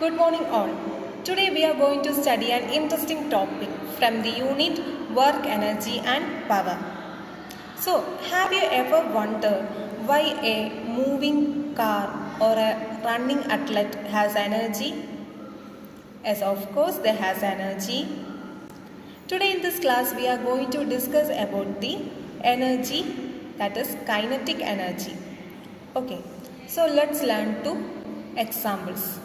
Good morning all. Today we are going to study an interesting topic from the unit Work Energy and Power. So, have you ever wondered why a moving car or a running athlete has energy? Yes, of course they has energy. Today in this class we are going to discuss about the energy, that is kinetic energy. Okay, so let's learn two examples.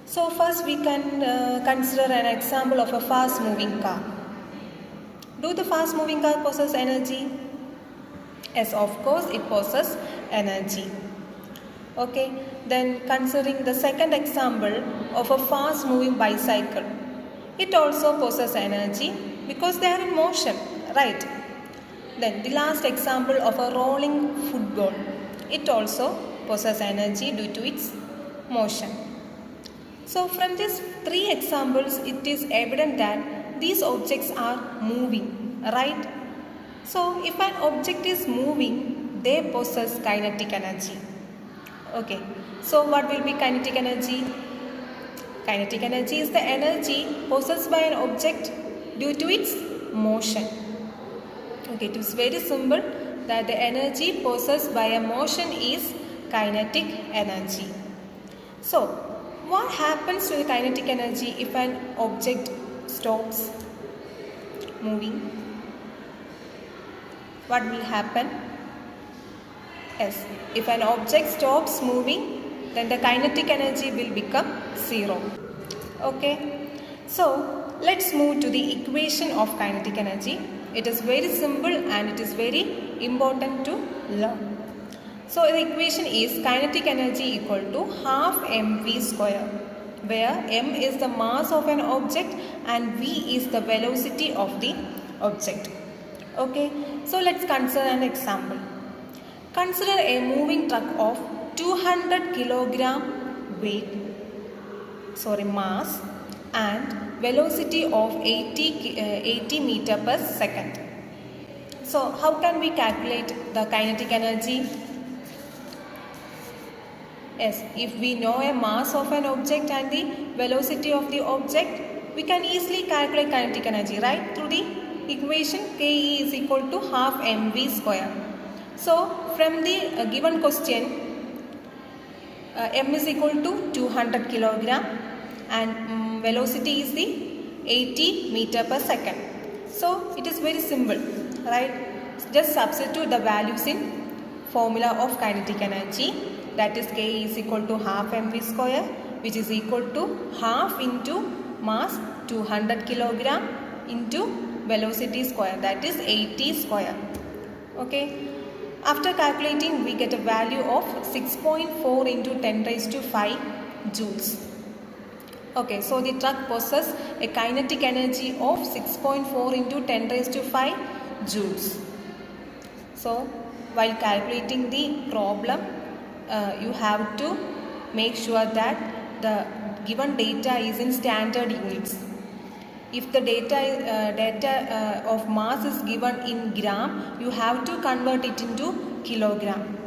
So first we can consider an example of a fast moving car. Do the fast moving car possess energy? Yes, of course it possesses energy. Okay, then considering the second example of a fast moving bicycle. It also possesses energy because they are in motion, right? Then the last example of a rolling football. It also possesses energy due to its motion. So from these three examples, it is evident that these objects are moving, right? So if an object is moving, they possess kinetic energy. Okay, so what will be kinetic energy? Kinetic energy is the energy possessed by an object due to its motion. Okay, it is very simple that the energy possessed by a motion is kinetic energy. So, what happens to the kinetic energy if an object stops moving? What will happen? Yes, if an object stops moving, then the kinetic energy will become zero. Okay, so let's move to the equation of kinetic energy. It is very simple and it is very important to learn. So the equation is kinetic energy equal to half mv square, where m is the mass of an object and v is the velocity of the object. Okay, so let's consider an example. Consider a moving truck of 200 kilogram mass and velocity of 80 meter per second. So how can we calculate the kinetic energy? Yes, if we know a mass of an object and the velocity of the object, we can easily calculate kinetic energy, right? Through the equation Ke is equal to half mv square. So from the given question, m is equal to 200 kilogram and velocity is the 80 meter per second. So it is very simple, right? Just substitute the values in formula of kinetic energy. That is K is equal to half mv square, which is equal to half into mass 200 kilogram into velocity square, that is 80 square. Okay. After calculating, we get a value of 6.4 into 10 raised to 5 joules. Okay, so the truck possesses a kinetic energy of 6.4 into 10 raised to 5 joules. So, while calculating the problem, you have to make sure that the given data is in standard units. If the data of mass is given in gram, you have to convert it into kilogram.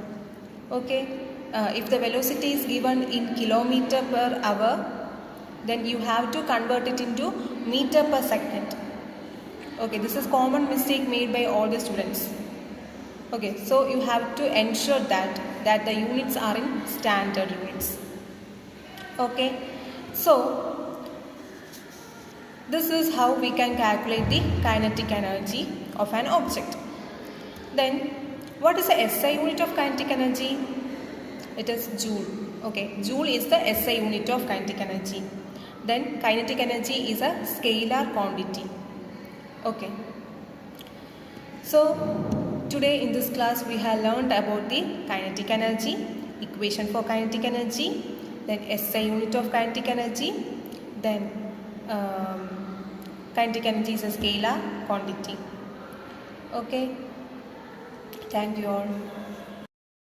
Okay. If the velocity is given in kilometer per hour, then you have to convert it into meter per second. Okay, this is common mistake made by all the students. Okay, so you have to ensure that the units are in standard units. Okay, so this is how we can calculate the kinetic energy of an object. Then, what is the SI unit of kinetic energy? It is joule. Okay, joule is the SI unit of kinetic energy. Then, kinetic energy is a scalar quantity. Okay. So, today in this class we have learned about the kinetic energy, equation for kinetic energy, then SI unit of kinetic energy, then kinetic energy is a scalar quantity. Okay, thank you all.